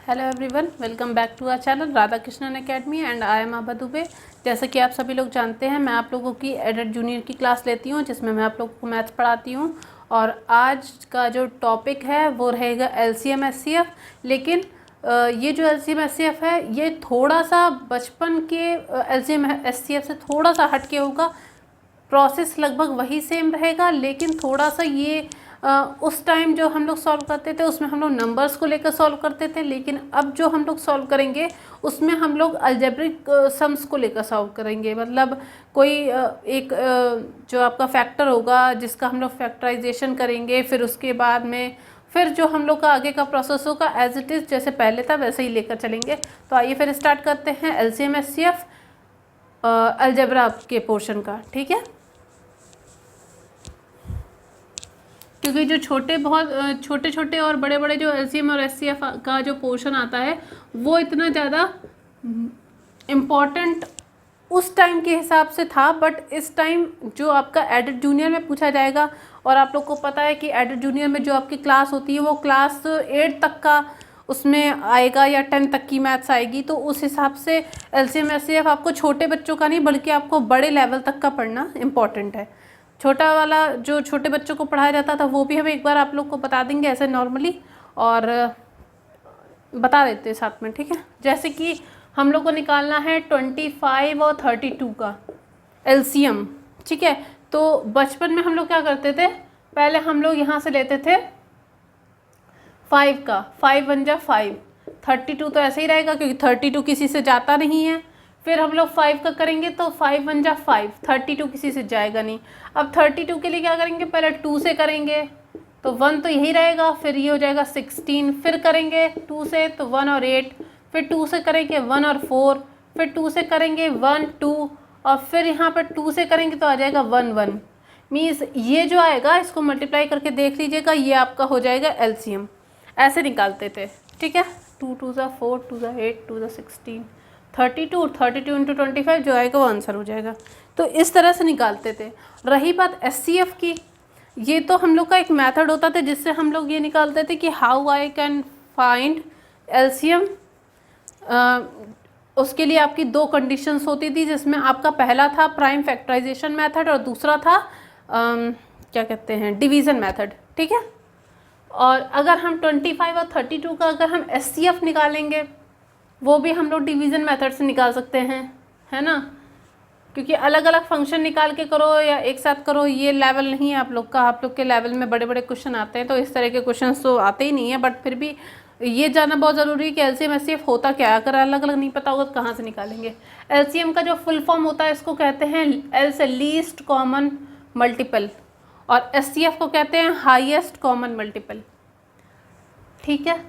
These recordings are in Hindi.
Hello everyone, welcome back to our channel Radha Krishnan Academy and I am Abha Dubey. जैसे कि आप सभी लोग जानते हैं, मैं आप लोगों की एडेड जूनियर की क्लास लेती हूं, जिसमें मैं आप लोगों को मैथ्स पढ़ाती हूं। और आज का जो टॉपिक है वो रहेगा एलसीएम एचसीएफ। लेकिन ये जो एलसीएम एचसीएफ है ये थोड़ा सा बचपन के एलसीएम एचसीएफ से थोड़ा सा हटके होगा। प्रोसेस लगभग वही सेम रहेगा, लेकिन थोड़ा सा ये उस टाइम जो हम लोग सॉल्व करते थे उसमें हम लोग नंबर्स को लेकर सॉल्व करते थे, लेकिन अब जो हम लोग सॉल्व करेंगे उसमें हम लोग अलजेब्रिक सम्स को लेकर सॉल्व करेंगे। मतलब कोई एक जो आपका फैक्टर होगा जिसका हम लोग फैक्टराइजेशन करेंगे, फिर उसके बाद में फिर जो हम लोग का आगे का प्रोसेस होगा एज इट इज़ जैसे पहले था वैसे ही लेकर चलेंगे। तो आइए फिर स्टार्ट करते हैं एलसीएम एचसीएफ अलजेब्रा के पोर्शन का। ठीक है, क्योंकि जो छोटे छोटे और बड़े बड़े जो एलसीएम और एचसीएफ का जो पोर्शन आता है वो इतना ज़्यादा इम्पॉर्टेंट उस टाइम के हिसाब से था, बट इस टाइम जो आपका एडेड जूनियर में पूछा जाएगा, और आप लोग को पता है कि एडेड जूनियर में जो आपकी क्लास होती है वो क्लास 8 तक का उसमें आएगा या 10 तक की मैथ्स आएगी। तो उस हिसाब से एलसीएम एचसीएफ आपको छोटे बच्चों का नहीं बल्कि आपको बड़े लेवल तक का पढ़ना इम्पॉर्टेंट है। छोटा वाला जो छोटे बच्चों को पढ़ाया जाता था वो भी हम एक बार आप लोग को बता देंगे ऐसे नॉर्मली, और बता देते हैं साथ में। ठीक है, जैसे कि हम लोग को निकालना है 25 और 32 का एलसीएम। ठीक है, तो बचपन में हम लोग क्या करते थे, पहले हम लोग यहाँ से लेते थे 5 का, 5 1 जा 5, 32 तो ऐसे ही रहेगा क्योंकि 32 किसी से जाता नहीं है। फिर हम लोग 5 का करेंगे तो 5 1 जा 5, 32 किसी से जाएगा नहीं। अब 32 के लिए क्या करेंगे, पहले 2 से करेंगे तो 1 तो यही रहेगा, फिर ये हो जाएगा 16। फिर करेंगे 2 से तो 1 और 8, फिर 2 से करेंगे 1 और 4, फिर 2 से करेंगे 1 2, और फिर यहाँ पर 2 से करेंगे तो आ जाएगा 1 1। मीन्स ये जो आएगा इसको मल्टीप्लाई करके देख लीजिएगा, ये आपका हो जाएगा एलसीएम। ऐसे निकालते थे। ठीक है, 2 2 जा 4, 2 जा 8, 2 जा 16, 32 इंटू 25 जो आएगा वो आंसर हो जाएगा। तो इस तरह से निकालते थे। रही बात एचसीएफ की, ये तो हम लोग का एक मेथड होता था जिससे हम लोग ये निकालते थे कि how I can find LCM. उसके लिए आपकी दो कंडीशंस होती थी, जिसमें आपका पहला था प्राइम फैक्टराइजेशन मेथड और दूसरा था क्या कहते हैं, डिवीज़न मेथड। ठीक है, और अगर हम 25 और 32 का अगर हम एचसीएफ निकालेंगे वो भी हम लोग डिवीज़न मेथड से निकाल सकते हैं, है ना। क्योंकि अलग अलग फंक्शन निकाल के करो या एक साथ करो ये लेवल नहीं है आप लोग का। आप लोग के लेवल में बड़े बड़े क्वेश्चन आते हैं, तो इस तरह के क्वेश्चन तो आते ही नहीं है, बट फिर भी ये जानना बहुत ज़रूरी है कि एलसीएम एचसीएफ होता क्या है। अगर अलग अलग नहीं पता होगा तो कहाँ से निकालेंगे। एलसीएम का जो फुल फॉर्म होता है इसको कहते हैं एल से लीस्ट कॉमन मल्टीपल, और एचसीएफ को कहते हैं हाईएस्ट कॉमन मल्टीपल। ठीक है,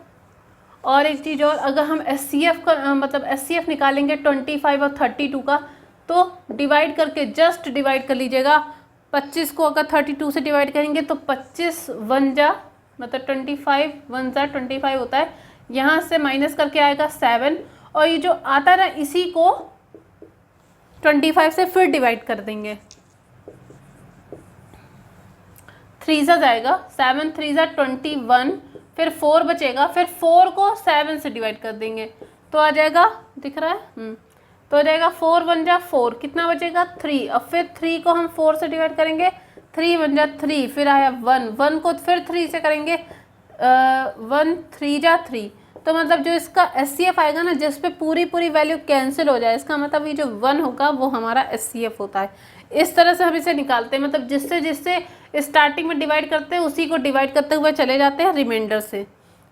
और एक चीज़ और, अगर हम एचसीएफ का मतलब एचसीएफ निकालेंगे 25 और 32 का, तो डिवाइड करके जस्ट डिवाइड कर लीजिएगा। 25 को अगर 32 से डिवाइड करेंगे तो 25 1 जा मतलब 25 1 जा 25 होता है, यहाँ से माइनस करके आएगा 7, और ये जो आता है ना इसी को 25 से फिर डिवाइड कर देंगे, 3 जा जाएगा 7 3 जा 21, फिर 4 बचेगा, फिर 4 को 7 से डिवाइड कर देंगे तो आ जाएगा, दिख रहा है, तो आ जाएगा 4 1 जा 4, कितना बचेगा 3, और फिर 3 को हम 4 से डिवाइड करेंगे, 3 1 जा 3, फिर आया 1 1 को फिर 3 से करेंगे 1 3 जा 3। तो मतलब जो इसका एचसीएफ आएगा ना, जिस पे पूरी पूरी वैल्यू कैंसिल हो जाए, इसका मतलब ये जो 1 होगा वो हमारा एचसीएफ होता है। इस तरह से हम इसे निकालते हैं, मतलब जिससे जिससे स्टार्टिंग में डिवाइड करते हैं उसी को डिवाइड करते हुए चले जाते हैं रिमाइंडर से।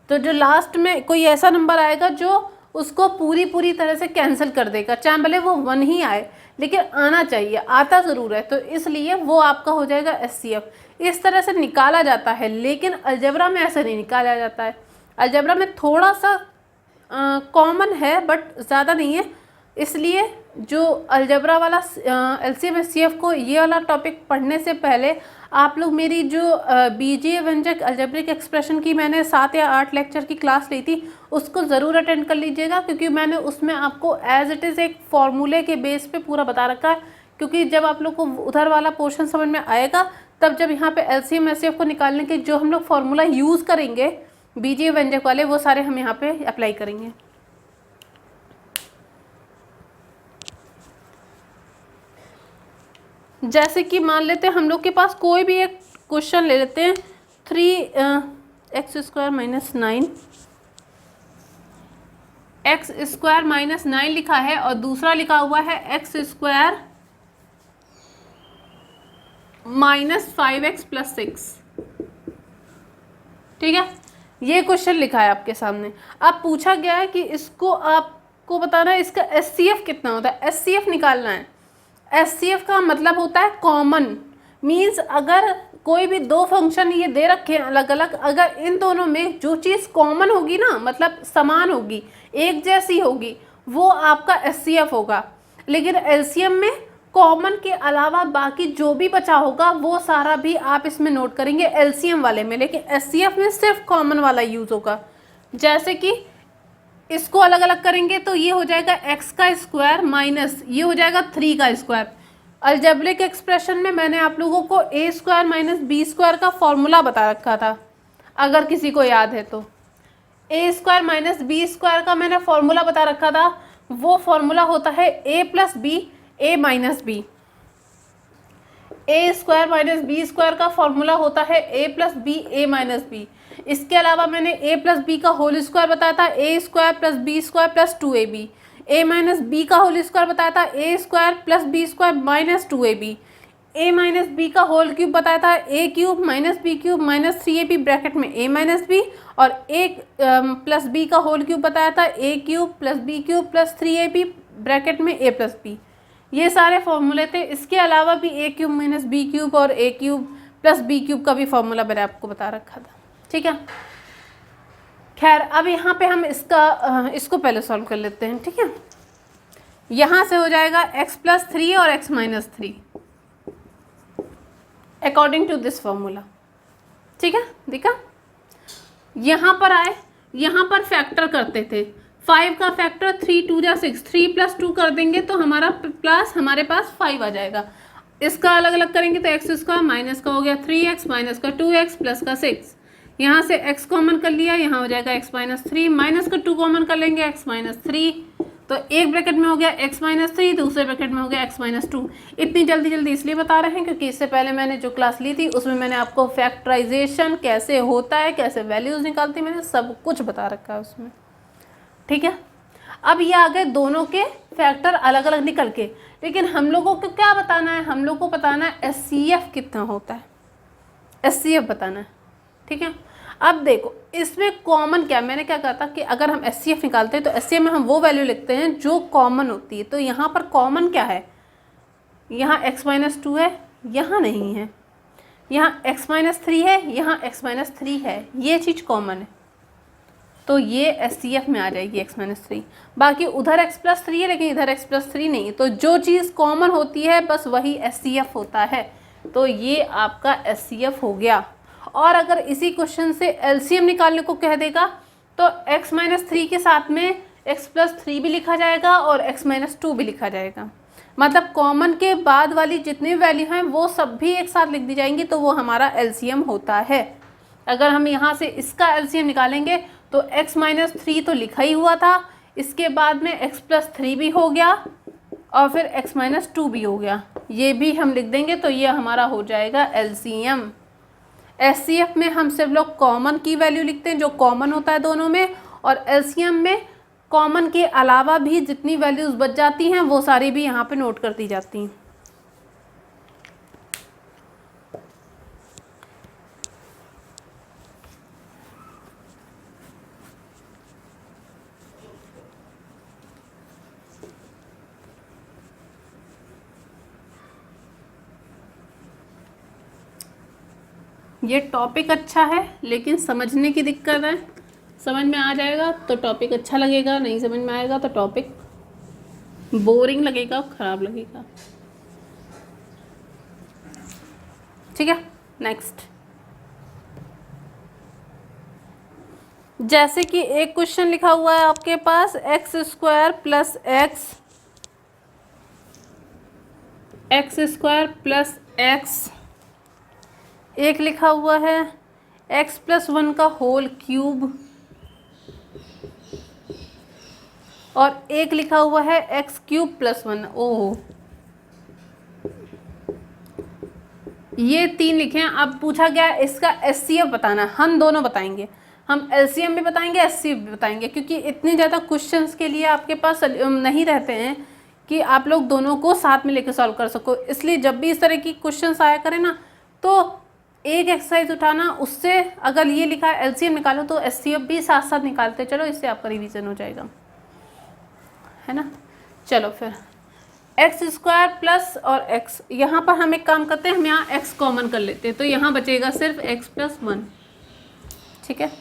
तो जो लास्ट में कोई ऐसा नंबर आएगा जो उसको पूरी तरह से कैंसिल कर देगा, चाहे भले वो 1 ही आए, लेकिन आना चाहिए, आता ज़रूर है, तो इसलिए वो आपका हो जाएगा एचसीएफ। इस तरह से निकाला जाता है, लेकिन अलजेब्रा में ऐसा नहीं निकाला जाता है। अलजेब्रा में थोड़ा सा कॉमन है बट ज़्यादा नहीं है, इसलिए जो अलजेब्रा वाला एलसीएम एचसीएफ को ये वाला टॉपिक पढ़ने से पहले आप लोग मेरी जो बीजीय व्यंजक अलजेब्रिक एक्सप्रेशन की मैंने 7 या 8 लेक्चर की क्लास ली थी उसको ज़रूर अटेंड कर लीजिएगा, क्योंकि मैंने उसमें आपको एज इट इज़ एक फॉर्मूले के बेस पे पूरा बता रखा है। क्योंकि जब आप लोग को उधर वाला पोर्शन समझ में आएगा, तब जब यहाँ पे एलसीएम एचसीएफ को निकालने के जो हम लोग फार्मूला यूज़ करेंगे बीजीय व्यंजक वाले वो सारे हम यहाँ पे अप्लाई करेंगे। जैसे कि मान लेते हैं हम लोग के पास कोई भी एक क्वेश्चन ले लेते हैं, 3x² - 9 x² - 9 लिखा है और दूसरा लिखा हुआ है x² - 5x + 6। ठीक है, ये क्वेश्चन लिखा है आपके सामने। अब पूछा गया है कि इसको आपको बताना है इसका एचसीएफ कितना होता है, एचसीएफ निकालना है। एचसीएफ का मतलब होता है कॉमन, मीन्स अगर कोई भी दो फंक्शन ये दे रखे हैं अलग अलग, अगर इन दोनों में जो चीज़ कॉमन होगी ना, मतलब समान होगी, एक जैसी होगी, वो आपका एचसीएफ होगा। लेकिन एलसीएम में कॉमन के अलावा बाकी जो भी बचा होगा वो सारा भी आप इसमें नोट करेंगे एलसीएम वाले में, लेकिन एचसीएफ में सिर्फ कॉमन वाला यूज़ होगा। जैसे कि इसको अलग अलग करेंगे तो ये हो जाएगा x² माइनस ये हो जाएगा 3 का स्क्वायर। अलजेब्रिक एक्सप्रेशन में मैंने आप लोगों को a² - b² का फॉर्मूला बता रखा था, अगर किसी को याद है तो। a² - b² का मैंने फॉर्मूला बता रखा था, वो फॉर्मूला होता है a + b a - b। a² - b² का फॉर्मूला होता है a + b a - b। इसके अलावा मैंने a + b का होल स्क्वायर बताया था a² + b² + 2ab। a - b का होल स्क्वायर बताया था a² + b² - 2ab। a - b का होल क्यूब बताया था a³ - b³ - 3ab ब्रैकेट में a - b, और a + b का होल क्यूब बताया था a³ + b³ + 3ab ब्रैकेट में a + b। ये सारे फॉर्मूले थे। इसके अलावा भी a³ - b³ और a³ + b³ का भी फॉर्मूला मैंने आपको बता रखा था। ठीक है, खैर अब यहाँ पे हम इसको पहले सॉल्व कर लेते हैं। ठीक है, यहाँ से हो जाएगा x + 3 और x - 3 according to this formula. ठीक है, देखा, यहाँ पर आए, यहाँ पर फैक्टर करते थे। 5 का फैक्टर 3 2 जा 6, 3 + 2 कर देंगे तो हमारे पास 5 आ जाएगा। इसका अलग अलग करेंगे तो x² माइनस का हो गया 3x माइनस का 2x प्लस का 6। यहाँ से x कॉमन कर लिया, यहाँ हो जाएगा x - 3 माइनस का 2 कॉमन कर लेंगे x - 3, तो एक ब्रैकेट में हो गया x - 3, दूसरे ब्रैकेट में हो गया x - 2। इतनी जल्दी इसलिए बता रहे हैं क्योंकि इससे पहले मैंने जो क्लास ली थी उसमें मैंने आपको फैक्टराइजेशन कैसे होता है, कैसे वैल्यूज़ निकालती है, मैंने सब कुछ बता रखा है उसमें। ठीक है, अब ये आ गए दोनों के फैक्टर अलग अलग निकल के, लेकिन हम लोगों को क्या बताना है, हम लोग को बताना है एचसीएफ कितना होता है, एचसीएफ बताना है। ठीक है, अब देखो इसमें कॉमन क्या, मैंने क्या कहा था कि अगर हम एचसीएफ निकालते हैं तो एचसीएफ में हम वो वैल्यू लिखते हैं जो कॉमन होती है। तो यहाँ पर कॉमन क्या है, यहाँ x - 2 है, यहाँ नहीं है, यहाँ x - 3 है, यहाँ x - 3 है, ये चीज़ कॉमन है, तो ये एचसीएफ में आ जाएगी x - 3। बाकी उधर x + 3 है लेकिन इधर x + 3 नहीं है, तो जो चीज़ कॉमन होती है बस वही एचसीएफ होता है, तो ये आपका एचसीएफ हो गया। और अगर इसी क्वेश्चन से एलसीएम निकालने को कह देगा तो x - 3 के साथ में x + 3 भी लिखा जाएगा और x - 2 भी लिखा जाएगा, मतलब कॉमन के बाद वाली जितनी वैल्यू हैं वो सब भी एक साथ लिख दी जाएंगी, तो वो हमारा एलसीएम होता है। अगर हम यहाँ से इसका एलसीएम निकालेंगे तो x - 3 तो लिखा ही हुआ था, इसके बाद में x + 3 भी हो गया और फिर x - 2 भी हो गया, ये भी हम लिख देंगे, तो ये हमारा हो जाएगा एलसीएम। एचसीएफ में हम सिर्फ लोग कॉमन की वैल्यू लिखते हैं जो कॉमन होता है दोनों में, और एलसीएम में कॉमन के अलावा भी जितनी वैल्यूज़ बच जाती हैं वो सारी भी यहाँ पे नोट कर दी जाती हैं। ये टॉपिक अच्छा है लेकिन समझने की दिक्कत है, समझ में आ जाएगा तो टॉपिक अच्छा लगेगा, नहीं समझ में आएगा तो टॉपिक बोरिंग लगेगा, ख़राब लगेगा। ठीक है, नेक्स्ट, जैसे कि एक क्वेश्चन लिखा हुआ है आपके पास x² + x, एक लिखा हुआ है x+1 का होल क्यूब और एक लिखा हुआ है x³ + 1। ओह, ये 3 लिखे हैं। अब पूछा गया है इसका एचसीएफ बताना। हम दोनों बताएंगे, हम एलसीएम भी बताएंगे, एचसीएफ भी बताएंगे, क्योंकि इतने ज़्यादा क्वेश्चंस के लिए आपके पास नहीं रहते हैं कि आप लोग दोनों को साथ में लेकर सॉल्व कर सको। इसलिए जब भी इस तरह की क्वेश्चंस आया करें ना, तो एक एक्सरसाइज उठाना, उससे अगर ये लिखा है एलसीएम निकालो तो एचसीएफ भी साथ साथ निकालते चलो, इससे आपका रिवीजन हो जाएगा, है ना। चलो फिर x² प्लस और x, यहाँ पर हम एक काम करते हैं, हम यहाँ x कॉमन कर लेते हैं, तो यहाँ बचेगा सिर्फ x+1। ठीक है।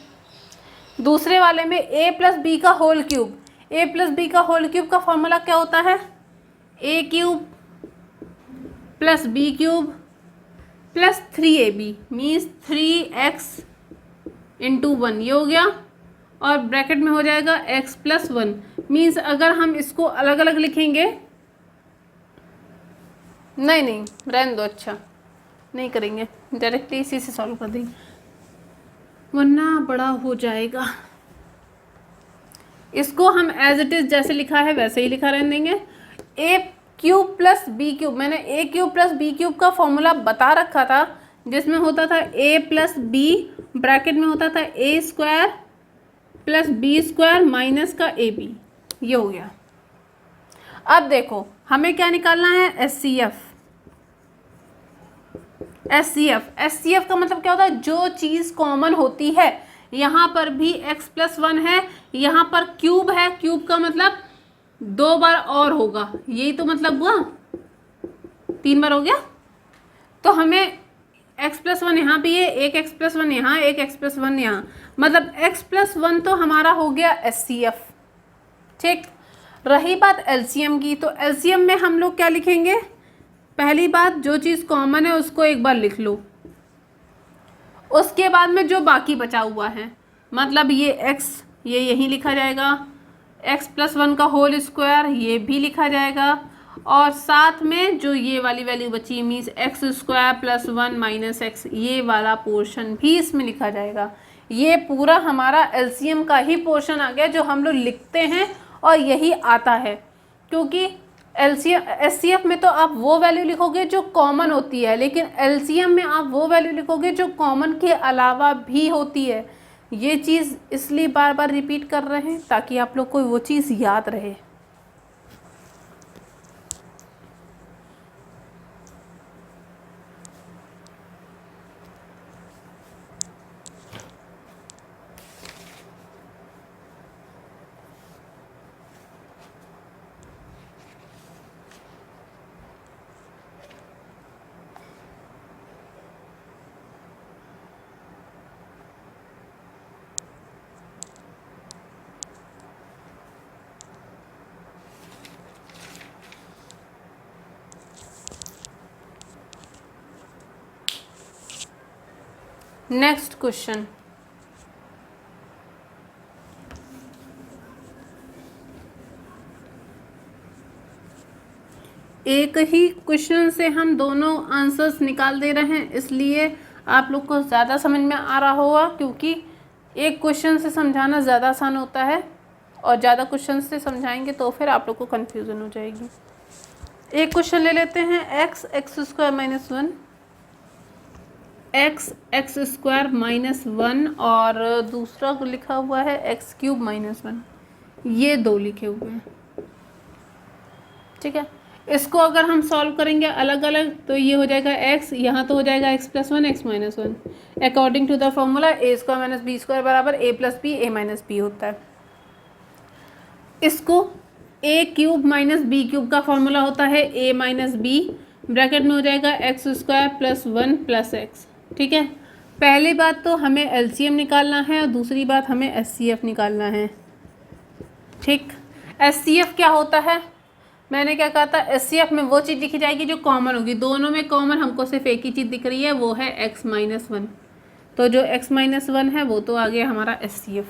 दूसरे वाले में a+b का होल क्यूब, a+b का होल क्यूब का फॉर्मूला क्या होता है? a³ + b³ + 3ab means 3x × 1, ये हो गया। और ब्रैकेट में हो जाएगा x+1 मीन्स अगर हम इसको अलग अलग लिखेंगे, नहीं रहने दो, अच्छा नहीं करेंगे, डायरेक्टली इसी से सॉल्व कर देंगे वरना बड़ा हो जाएगा। इसको हम एज इट इज़ जैसे लिखा है वैसे ही लिखा रहने देंगे। a³ + b³, मैंने a³ + b³ का फॉर्मूला बता रखा था, जिसमें होता था a + b, ब्रैकेट में होता था a² + b² माइनस का ab, ये हो गया। अब देखो हमें क्या निकालना है? एचसीएफ। एचसीएफ का मतलब क्या होता है? जो चीज़ कॉमन होती है। यहाँ पर भी x+1 है, यहाँ पर क्यूब है, क्यूब का मतलब 2 बार और होगा, यही तो मतलब हुआ, 3 बार हो गया। तो हमें x+1 यहाँ भी है, एक x+1 यहाँ, एक x+1 यहाँ, मतलब x+1 तो हमारा हो गया एचसीएफ। ठीक। रही बात एलसीएम की, तो एलसीएम में हम लोग क्या लिखेंगे? पहली बात, जो चीज़ कॉमन है उसको एक बार लिख लो, उसके बाद में जो बाकी बचा हुआ है, मतलब ये x, ये यहीं लिखा जाएगा, x+1 का होल स्क्वायर ये भी लिखा जाएगा, और साथ में जो ये वाली वैल्यू बची मीन्स x² + 1 - x, ये वाला पोर्शन भी इसमें लिखा जाएगा। ये पूरा हमारा एलसीएम का ही पोर्शन आ गया जो हम लोग लिखते हैं, और यही आता है, क्योंकि एचसीएफ में तो आप वो वैल्यू लिखोगे जो कॉमन होती है, लेकिन एलसीएम में आप वो वैल्यू लिखोगे जो कॉमन के अलावा भी होती है। ये चीज़ इसलिए बार बार रिपीट कर रहे हैं ताकि आप लोग को वो चीज़ याद रहे। नेक्स्ट क्वेश्चन, एक ही क्वेश्चन से हम दोनों आंसर्स निकाल दे रहे हैं, इसलिए आप लोग को ज़्यादा समझ में आ रहा होगा, क्योंकि एक क्वेश्चन से समझाना ज़्यादा आसान होता है, और ज़्यादा क्वेश्चन से समझाएंगे तो फिर आप लोग को कन्फ्यूज़न हो जाएगी। एक क्वेश्चन ले लेते हैं, x x² - 1, x² - 1, और दूसरा लिखा हुआ है x³ - 1, ये 2 लिखे हुए हैं। ठीक है। इसको अगर हम सॉल्व करेंगे अलग अलग तो ये हो जाएगा x, यहाँ तो हो जाएगा x+1 x - 1, according to the formula a² - b² बराबर a + b a - b होता है। इसको a³ - b³ का फॉर्मूला होता है a - b, ब्रैकेट में हो जाएगा x² + 1 + x। ठीक है। पहली बात तो हमें एलसीएम निकालना है, और दूसरी बात हमें एचसीएफ निकालना है। ठीक। एचसीएफ क्या होता है? मैंने क्या कहा था? एचसीएफ में वो चीज़ लिखी जाएगी जो कॉमन होगी। दोनों में कॉमन हमको सिर्फ एक ही चीज़ दिख रही है, वो है x - 1, तो जो x - 1 है वो तो आ गया हमारा एचसीएफ।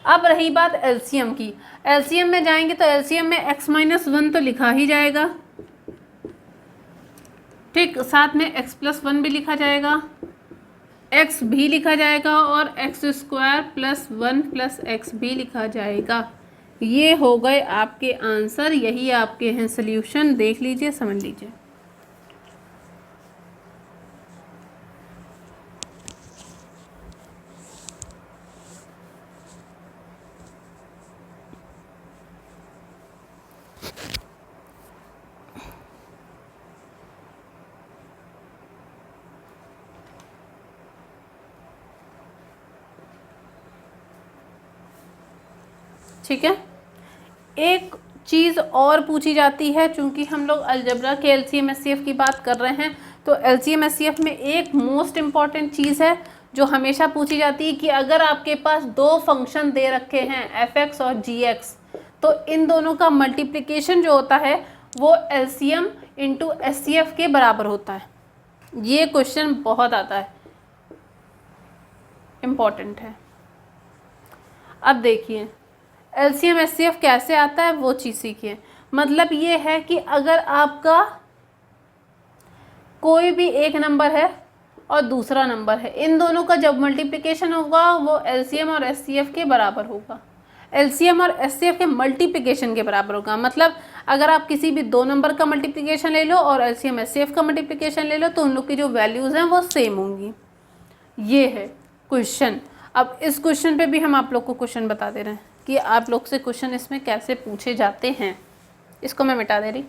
अब रही बात एलसीएम की, एलसीएम में जाएंगे तो एलसीएम में x - 1 तो लिखा ही जाएगा, ठीक, साथ में x+1 भी लिखा जाएगा, एक्स भी लिखा जाएगा और x square plus 1 plus x भी लिखा जाएगा। ये हो गए आपके आंसर, यही आपके हैं सल्यूशन। देख लीजिए, समझ लीजिए। ठीक है, एक चीज़ और पूछी जाती है, चूंकि हम लोग अलजबरा के एलसीएम एचसीएफ की बात कर रहे हैं, तो एलसीएम एचसीएफ में एक मोस्ट इम्पॉर्टेंट चीज़ है जो हमेशा पूछी जाती है कि अगर आपके पास दो फंक्शन दे रखे हैं एफ एक्स और जी एक्स, तो इन दोनों का मल्टीप्लिकेशन जो होता है वो एलसीएम इंटू एचसीएफ के बराबर होता है। ये क्वेश्चन बहुत आता है, इम्पॉर्टेंट है। अब देखिए एलसीएम एचसीएफ कैसे आता है वो चीज़ सीखिए। मतलब ये है कि अगर आपका कोई भी एक नंबर है और दूसरा नंबर है, इन दोनों का जब मल्टीप्लिकेशन होगा वो एलसीएम और एचसीएफ के बराबर होगा। एलसीएम और एचसीएफ के मल्टीप्लिकेशन के बराबर होगा। मतलब अगर आप किसी भी दो नंबर का मल्टीप्लिकेशन ले लो और एलसीएम एचसीएफ का मल्टीप्लिकेशन ले लो तो उन लोग की जो वैल्यूज़ हैं वो सेम होंगी। ये है क्वेश्चन। अब इस क्वेश्चन पे भी हम आप लोग को क्वेश्चन बता दे रहे हैं कि आप लोग से क्वेश्चन इसमें कैसे पूछे जाते हैं। इसको मैं मिटा दे रही।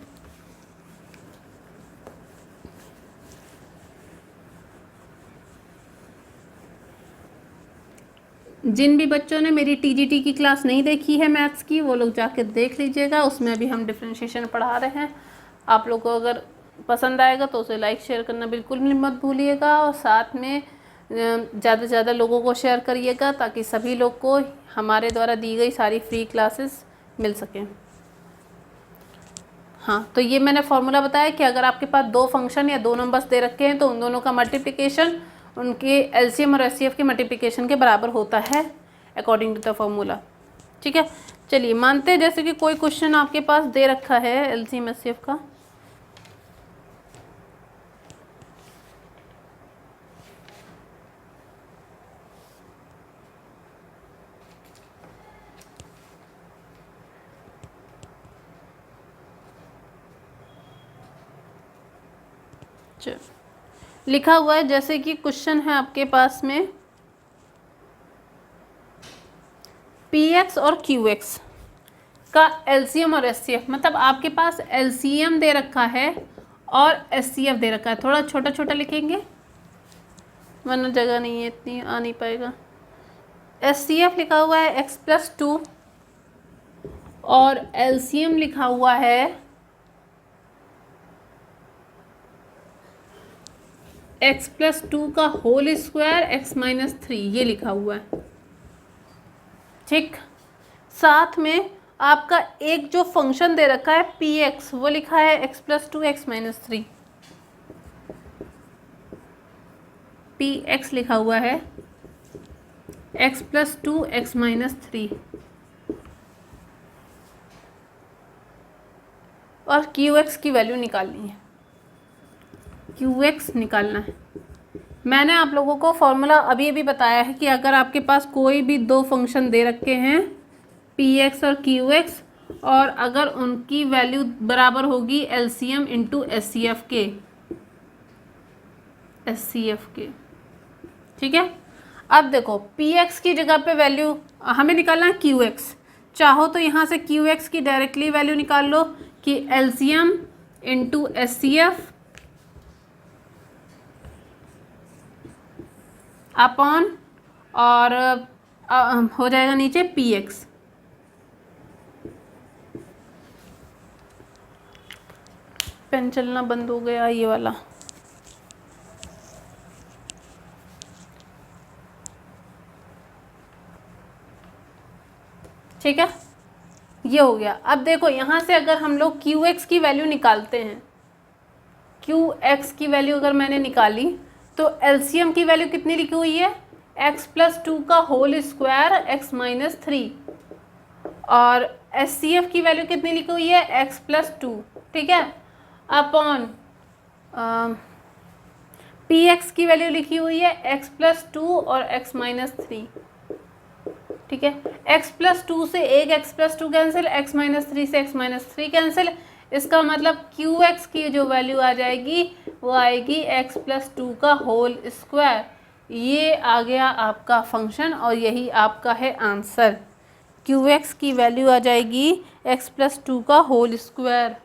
जिन भी बच्चों ने मेरी टीजीटी की क्लास नहीं देखी है मैथ्स की, वो लोग जाके देख लीजिएगा। उसमें अभी हम डिफरेंशिएशन पढ़ा रहे हैं। आप लोग को अगर पसंद आएगा तो उसे लाइक शेयर करना बिल्कुल भी मत भूलिएगा, और साथ में ज़्यादा से ज़्यादा लोगों को शेयर करिएगा ताकि सभी लोग को हमारे द्वारा दी गई सारी फ्री क्लासेस मिल सकें। हाँ, तो ये मैंने फॉर्मूला बताया कि अगर आपके पास दो फंक्शन या दो नंबर्स दे रखे हैं तो उन दोनों का मल्टीप्लिकेशन उनके एलसीएम और एचसीएफ के मल्टीप्लिकेशन के बराबर होता है अकॉर्डिंग टू द फॉर्मूला। ठीक है, चलिए मानते हैं जैसे कि कोई क्वेश्चन आपके पास दे रखा है एलसीएम एचसीएफ का। लिखा हुआ है जैसे कि क्वेश्चन है आपके पास में पी एक्स और क्यू एक्स का एलसीएम और एचसीएफ। मतलब आपके पास एलसीएम दे रखा है और एचसीएफ दे रखा है। थोड़ा छोटा छोटा लिखेंगे वरना जगह नहीं है इतनी, आ नहीं पाएगा। एचसीएफ लिखा हुआ है x+2 और एलसीएम लिखा हुआ है x+2 का होल स्क्वायर x-3, ये लिखा हुआ है। ठीक, साथ में आपका एक जो फंक्शन दे रखा है px, वो लिखा है x+2 x-3। px लिखा हुआ है x+2 x-3 और qx की वैल्यू निकालनी है। qx निकालना है। मैंने आप लोगों को फॉर्मूला अभी अभी बताया है कि अगर आपके पास कोई भी दो फंक्शन दे रखे हैं px और qx, और अगर उनकी वैल्यू बराबर होगी एलसीएम इंटू एचसीएफ के। ठीक है, अब देखो px की जगह पे वैल्यू हमें निकालना है qx। चाहो तो यहाँ से qx की डायरेक्टली वैल्यू निकाल लो कि एलसीएम इंटू एचसीएफ अपॉन और हो जाएगा नीचे px। पेन चलना बंद हो गया ये वाला। ठीक है, ये हो गया। अब देखो यहाँ से अगर हम लोग qx की वैल्यू निकालते हैं, qx की वैल्यू अगर मैंने निकाली तो एलसीएम की वैल्यू कितनी लिखी हुई है x+2 का होल स्क्वायर x-3, और एचसीएफ की वैल्यू कितनी लिखी हुई है x+2। ठीक है, अपॉन पी एक्स की वैल्यू लिखी हुई है x+2 और x-3, ठीक है। x+2 से एक x+2 कैंसिल, x-3 से x-3 कैंसिल, इसका मतलब qx की जो वैल्यू आ जाएगी वो आएगी x+2 का होल स्क्वायर। ये आ गया आपका फंक्शन और यही आपका है आंसर। qx की वैल्यू आ जाएगी x+2 का होल स्क्वायर।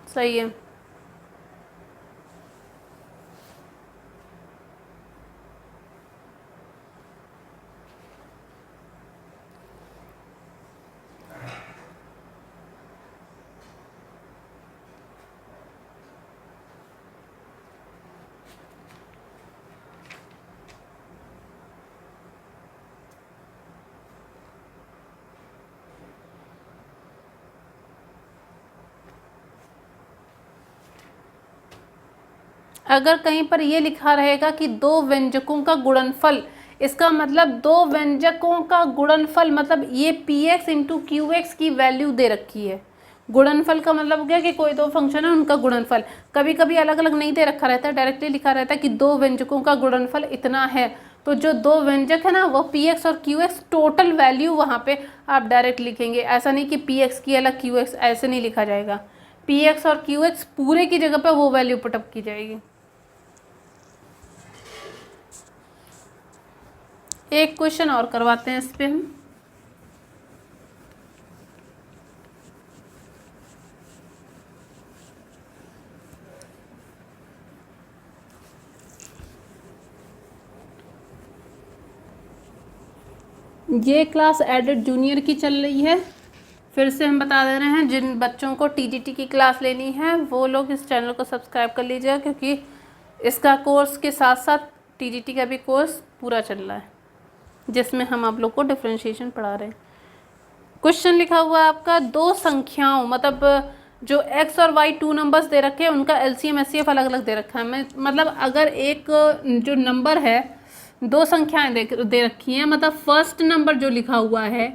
सही है। अगर कहीं पर ये लिखा रहेगा कि दो व्यंजकों का गुणनफल, इसका मतलब दो व्यंजकों का गुणनफल, मतलब ये P x into Q x की वैल्यू दे रखी है। गुणनफल का मतलब हो गया कि कोई दो फंक्शन है उनका गुणनफल। कभी कभी अलग अलग नहीं दे रखा रहता है, डायरेक्टली लिखा रहता है कि दो व्यंजकों का गुणनफल इतना है, तो जो दो व्यंजक है ना वो पी एक्स और क्यू एक्स टोटल वैल्यू वहाँ पे आप डायरेक्ट लिखेंगे। ऐसा नहीं कि पी एक्स की अलग क्यू एक्स, ऐसे नहीं लिखा जाएगा। पी एक्स और क्यू एक्स पूरे की जगह पे वो वैल्यू पुटअप की जाएगी। एक क्वेश्चन और करवाते हैं इस पे हम। ये क्लास एडेड जूनियर की चल रही है। फिर से हम बता दे रहे हैं, जिन बच्चों को टीजीटी की क्लास लेनी है वो लोग इस चैनल को सब्सक्राइब कर लीजिएगा, क्योंकि इसका कोर्स के साथ साथ टीजीटी का भी कोर्स पूरा चल रहा है, जिसमें हम आप लोग को डिफरेंशिएशन पढ़ा रहे हैं। क्वेश्चन लिखा हुआ है आपका, दो संख्याओं, मतलब जो x और y टू नंबर्स दे रखे हैं उनका एलसीएम एचसीएफ अलग अलग दे रखा है। मैं मतलब अगर एक जो नंबर है, दो संख्याएं दे रखी हैं, मतलब फर्स्ट नंबर जो लिखा हुआ है,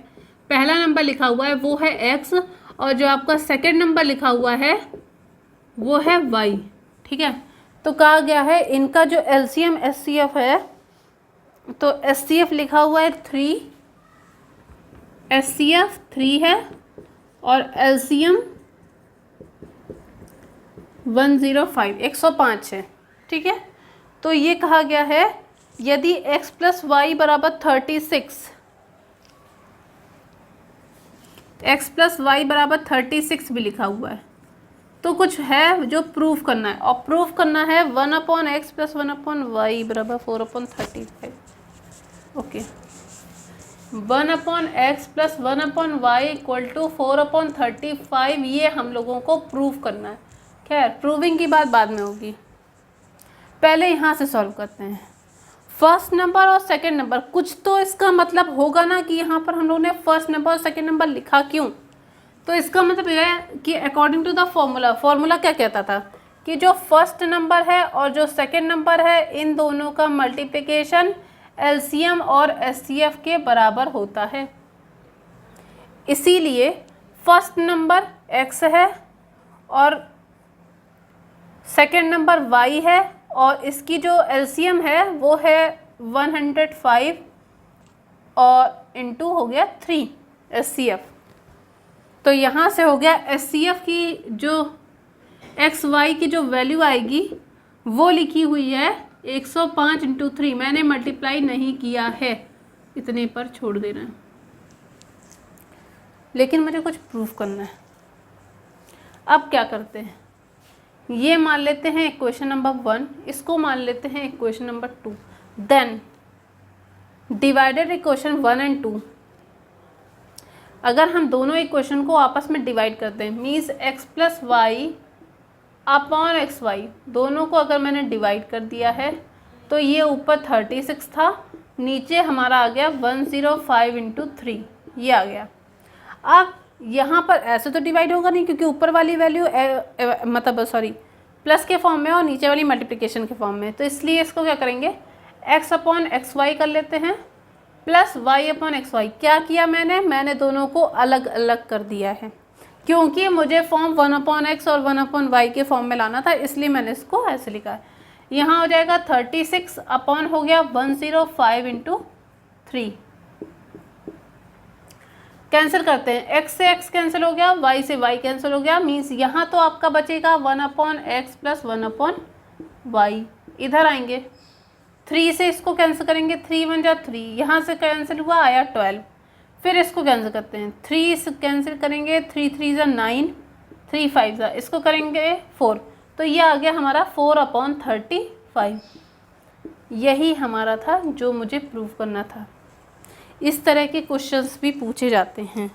पहला नंबर लिखा हुआ है वो है x, और जो आपका सेकंड नंबर लिखा हुआ है वो है y, ठीक है। तो कहा गया है इनका जो एलसीएम एचसीएफ है, तो एचसीएफ लिखा हुआ है 3, एचसीएफ 3 है और एलसीएम 105 105 है, ठीक है। तो ये कहा गया है यदि x प्लस वाई बराबर 36, x प्लस वाई बराबर 36 भी लिखा हुआ है, तो कुछ है जो प्रूफ करना है, और प्रूफ करना है 1/x प्लस 1/y बराबर 4/35। Okay, 1/x plus 1/y equal to 4/35, ये हम लोगों को प्रूफ करना है। खैर, प्रूविंग की बात बाद में होगी, पहले यहाँ से सॉल्व करते हैं। फर्स्ट नंबर और सेकंड नंबर, कुछ तो इसका मतलब होगा ना कि यहाँ पर हम लोगों ने फर्स्ट नंबर और सेकंड नंबर लिखा क्यों। तो इसका मतलब यह है कि अकॉर्डिंग टू द फॉर्मूला क्या कहता था कि जो फर्स्ट नंबर है और जो सेकंड नंबर है, इन दोनों का मल्टीप्लिकेशन एलसीएम और एचसीएफ के बराबर होता है। इसीलिए फर्स्ट नंबर x है और सेकंड नंबर y है, और इसकी जो एलसीएम है वो है 105 और इनटू हो गया 3 एचसीएफ। तो यहाँ से हो गया एचसीएफ की जो XY की जो वैल्यू आएगी वो लिखी हुई है 105 इंटू 3, मैंने मल्टीप्लाई नहीं किया है, इतने पर छोड़ देना है, लेकिन मुझे कुछ प्रूफ करना है। अब क्या करते हैं, ये मान लेते हैं इक्वेशन नंबर 1, इसको मान लेते हैं equation number 2, then divided equation 1 and 2। अगर हम दोनों इक्वेशन को आपस में डिवाइड करते हैं, means x plus Y upon X Y, दोनों को अगर मैंने डिवाइड कर दिया है तो ये ऊपर 36 था, नीचे हमारा आ गया 105 इंटू 3, ये आ गया। अब यहाँ पर ऐसे तो डिवाइड होगा नहीं, क्योंकि ऊपर वाली वैल्यू मतलब प्लस के फॉर्म में और नीचे वाली मल्टीप्लिकेशन के फॉर्म में। तो इसलिए इसको क्या करेंगे, x अपॉन एक्स वाई कर लेते हैं plus y upon X Y. क्या किया मैंने दोनों को अलग अलग कर दिया है, क्योंकि मुझे फॉर्म 1 अपॉन एक्स और 1 अपॉन वाई के फॉर्म में लाना था, इसलिए मैंने इसको ऐसे लिखा है। यहाँ हो जाएगा 36 अपॉन हो गया 105 इंटू 3। कैंसिल करते हैं, x से x कैंसिल हो गया, y से y कैंसिल हो गया, मीन्स यहाँ तो आपका बचेगा 1 upon X plus 1 upon Y. इधर आएंगे 3 से इसको कैंसिल करेंगे, 3 1 जा 3, यहाँ से कैंसिल हुआ आया 12। फिर इसको कैंसिल करते हैं, 3 से कैंसिल करेंगे, 3 3 जा 9, 3 5 जा, इसको करेंगे 4, तो ये आ गया हमारा 4 अपॉन 35। यही हमारा था जो मुझे प्रूव करना था। इस तरह के क्वेश्चंस भी पूछे जाते हैं।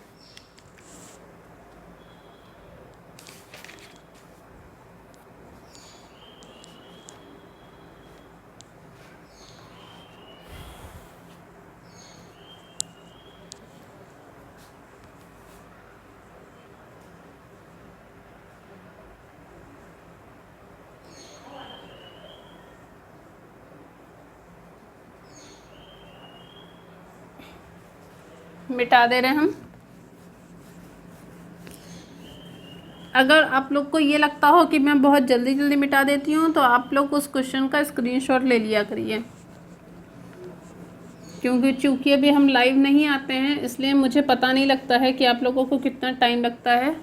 मिटा दे रहे हम। अगर आप लोग को ये लगता हो कि मैं बहुत जल्दी जल्दी मिटा देती हूँ, तो आप लोग उस क्वेश्चन का स्क्रीनशॉट ले लिया करिए, क्योंकि चूँकि अभी हम लाइव नहीं आते हैं, इसलिए मुझे पता नहीं लगता है कि आप लोगों को कितना टाइम लगता है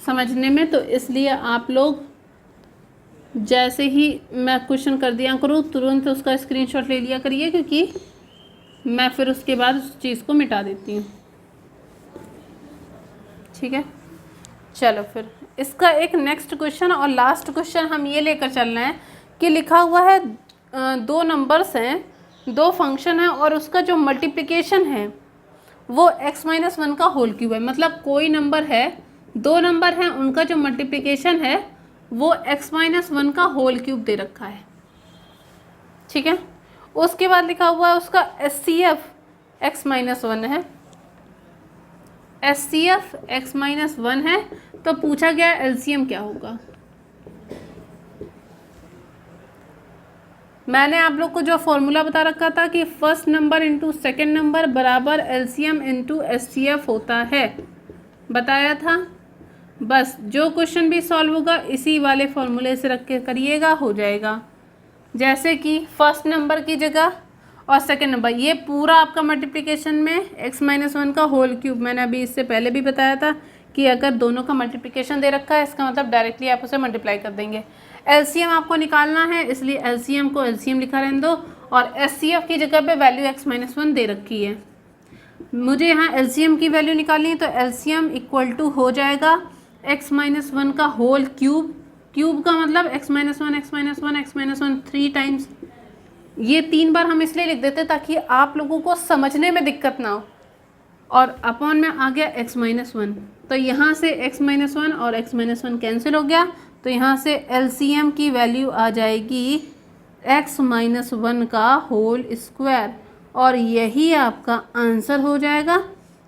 समझने में। तो इसलिए आप लोग जैसे ही मैं क्वेश्चन कर दिया करूँ, तुरंत उसका स्क्रीनशॉट ले लिया करिए, क्योंकि मैं फिर उसके बाद उस चीज़ को मिटा देती हूँ। ठीक है, चलो फिर इसका एक नेक्स्ट क्वेश्चन और लास्ट क्वेश्चन हम ये लेकर चल रहे हैं कि लिखा हुआ है 2 नंबर्स हैं, 2 फंक्शन है, और उसका जो मल्टीप्लिकेशन है वो x-1 का होल क्यूब है। मतलब कोई नंबर है, 2 नंबर हैं, उनका जो मल्टीप्लिकेशन है वो x-1 का होल क्यूब दे रखा है। ठीक है, उसके बाद लिखा हुआ है उसका SCF x-1 है, SCF x-1 है। तो पूछा गया LCM क्या होगा। मैंने आप लोग को जो फॉर्मूला बता रखा था कि first number into second number बराबर LCM इंटू SCF होता है, बताया था। बस जो क्वेश्चन भी सॉल्व होगा इसी वाले फॉर्मूले से रख के करिएगा, हो जाएगा। जैसे कि फर्स्ट नंबर की जगह और सेकेंड नंबर, ये पूरा आपका मल्टीप्लिकेशन में x-1 का होल क्यूब, मैंने अभी इससे पहले भी बताया था कि अगर दोनों का मल्टीप्लिकेशन दे रखा है, इसका मतलब डायरेक्टली आप उसे मल्टीप्लाई कर देंगे। LCM आपको निकालना है, इसलिए LCM को LCM लिखा रहने दो, और SCF की जगह पे वैल्यू x-1 दे रखी है। मुझे यहाँ LCM की वैल्यू निकालनी है, तो LCM इक्वल टू हो जाएगा x-1 का होल क्यूब। क्यूब का मतलब x-1 3 टाइम्स, ये 3 बार हम इसलिए लिख देते ताकि आप लोगों को समझने में दिक्कत ना हो। और अपॉन में आ गया x-1, तो यहाँ से x-1 और x-1 कैंसिल हो गया, तो यहाँ से LCM की वैल्यू आ जाएगी x-1 का होल स्क्वायर, और यही आपका आंसर हो जाएगा,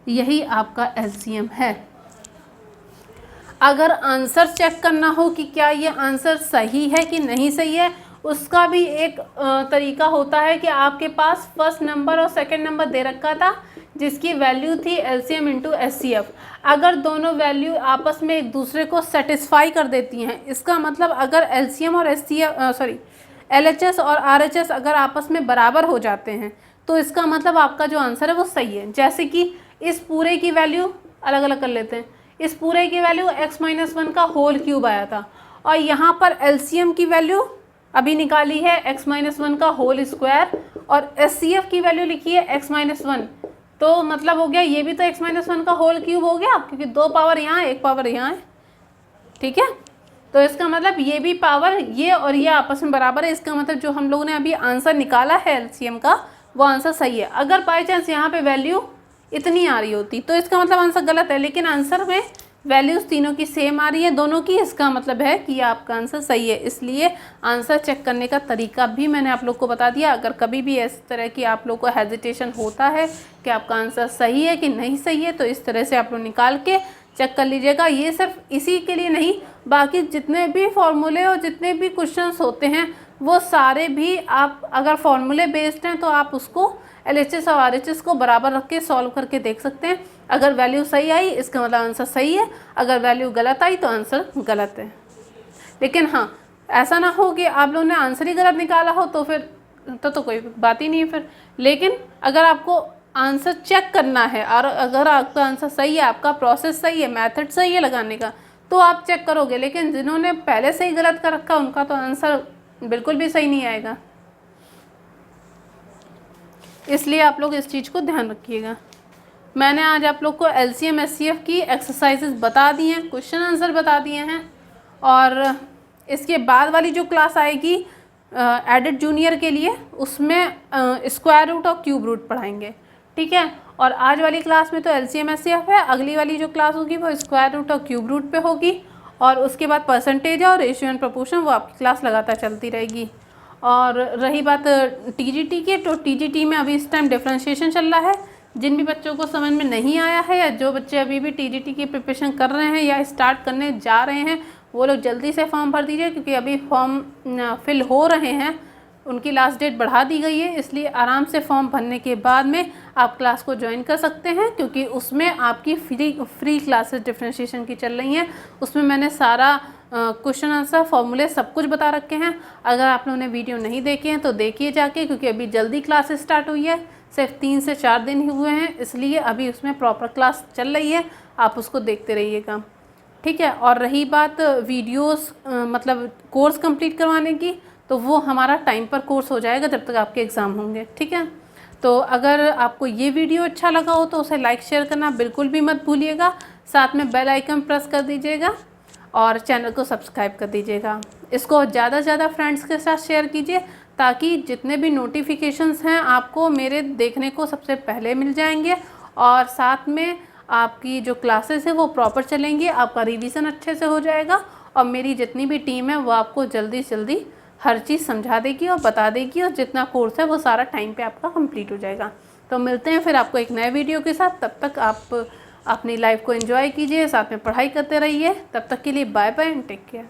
यही आपका LCM है। अगर आंसर चेक करना हो कि क्या ये आंसर सही है कि नहीं सही है, उसका भी एक तरीका होता है कि आपके पास फर्स्ट नंबर और सेकंड नंबर दे रखा था जिसकी वैल्यू थी LCM इंटू SCF। अगर दोनों वैल्यू आपस में एक दूसरे को सेटिस्फाई कर देती हैं, इसका मतलब अगर LCM और LHS और RHS अगर आपस में बराबर हो जाते हैं, तो इसका मतलब आपका जो आंसर है वो सही है। जैसे कि इस पूरे की वैल्यू अलग अलग कर लेते हैं, इस पूरे की वैल्यू x-1 का होल क्यूब आया था, और यहाँ पर LCM की वैल्यू अभी निकाली है x-1 का होल स्क्वायर, और SCF की वैल्यू लिखी है x-1, तो मतलब हो गया ये भी तो x-1 का होल क्यूब हो गया, क्योंकि 2 पावर यहाँ है, 1 पावर यहाँ है। ठीक है, तो इसका मतलब ये भी पावर ये और ये आपस में बराबर है। इसका मतलब जो हम लोगों ने अभी आंसर निकाला है LCM का, वो आंसर सही है। अगर बाई चांस यहाँ पे वैल्यू इतनी आ रही होती तो इसका मतलब आंसर गलत है, लेकिन आंसर में वैल्यूज़ तीनों की सेम आ रही है, दोनों की, इसका मतलब है कि आपका आंसर सही है। इसलिए आंसर चेक करने का तरीका भी मैंने आप लोग को बता दिया। अगर कभी भी इस तरह की आप लोग को हेजिटेशन होता है कि आपका आंसर सही है कि नहीं सही है, तो इस तरह से आप लोग निकाल के चेक कर लीजिएगा। ये सिर्फ इसी के लिए नहीं, बाकी जितने भी फॉर्मूले और जितने भी क्वेश्चंस होते हैं वो सारे भी आप अगर फॉर्मूले बेस्ड हैं तो आप उसको LHS और RHS को बराबर रख के सॉल्व करके देख सकते हैं। अगर वैल्यू सही आई इसका मतलब आंसर सही है, अगर वैल्यू गलत आई तो आंसर गलत है। लेकिन हाँ, ऐसा ना हो कि आप लोगों ने आंसर ही गलत निकाला हो तो फिर तो कोई बात ही नहीं है फिर। लेकिन अगर आपको आंसर चेक करना है और अगर आपका आंसर सही है, आपका प्रोसेस सही है, मेथड सही है लगाने का, तो आप चेक करोगे। लेकिन जिन्होंने पहले से ही गलत कर रखा उनका तो आंसर बिल्कुल भी सही नहीं आएगा। इसलिए आप लोग इस चीज़ को ध्यान रखिएगा। मैंने आज आप लोग को LCM SCF की एक्सरसाइजेस बता दी हैं, क्वेश्चन आंसर बता दिए हैं, और इसके बाद वाली जो क्लास आएगी एडेड जूनियर के लिए उसमें स्क्वायर रूट और क्यूब रूट पढ़ाएंगे, ठीक है। और आज वाली क्लास में तो LCM SCF है, अगली वाली जो क्लास होगी वो स्क्वायर रूट और क्यूब रूट पे होगी, और उसके बाद परसेंटेज और रेशियो एंड प्रोपोर्शन वो आपकी क्लास लगातार चलती रहेगी। और रही बात TGT की, तो TGT में अभी इस टाइम डिफ्रेंशिएशन चल रहा है। जिन भी बच्चों को समझ में नहीं आया है या जो बच्चे अभी भी TGT की प्रिपरेशन कर रहे हैं या स्टार्ट करने जा रहे हैं वो लोग जल्दी से फॉर्म भर दीजिए, क्योंकि अभी फॉर्म फिल हो रहे हैं, उनकी लास्ट डेट बढ़ा दी गई है। इसलिए आराम से फॉर्म भरने के बाद में आप क्लास को ज्वाइन कर सकते हैं, क्योंकि उसमें आपकी फ्री क्लासेस डिफ्रेंशिएशन की चल रही हैं। उसमें मैंने सारा क्वेश्चन आंसर फॉर्मूले सब कुछ बता रखे हैं। अगर आप लोगों ने वीडियो नहीं देखे हैं तो देखिए जाके, क्योंकि अभी जल्दी क्लासेस स्टार्ट हुई है, सिर्फ 3 से 4 दिन ही हुए हैं, इसलिए अभी उसमें प्रॉपर क्लास चल रही है, आप उसको देखते रहिएगा, ठीक है। और रही बात वीडियोस मतलब कोर्स कंप्लीट करवाने की, तो वो हमारा टाइम पर कोर्स हो जाएगा जब तक आपके एग्ज़ाम होंगे, ठीक है। तो अगर आपको ये वीडियो अच्छा लगा हो तो उसे लाइक शेयर करना बिल्कुल भी मत भूलिएगा, साथ में बेल आइकन प्रेस कर दीजिएगा और चैनल को सब्सक्राइब कर दीजिएगा। इसको ज़्यादा से ज़्यादा फ्रेंड्स के साथ शेयर कीजिए, ताकि जितने भी नोटिफिकेशंस हैं आपको मेरे देखने को सबसे पहले मिल जाएंगे, और साथ में आपकी जो क्लासेस है वो प्रॉपर चलेंगी, आपका रिवीजन अच्छे से हो जाएगा, और मेरी जितनी भी टीम है वो आपको जल्दी से जल्दी हर चीज़ समझा देगी और बता देगी, और जितना कोर्स है वो सारा टाइम पे आपका कंप्लीट हो जाएगा। तो मिलते हैं फिर आपको एक नए वीडियो के साथ। तब तक आप अपनी लाइफ को एंजॉय कीजिए, साथ में पढ़ाई करते रहिए। तब तक के लिए bye bye and take care.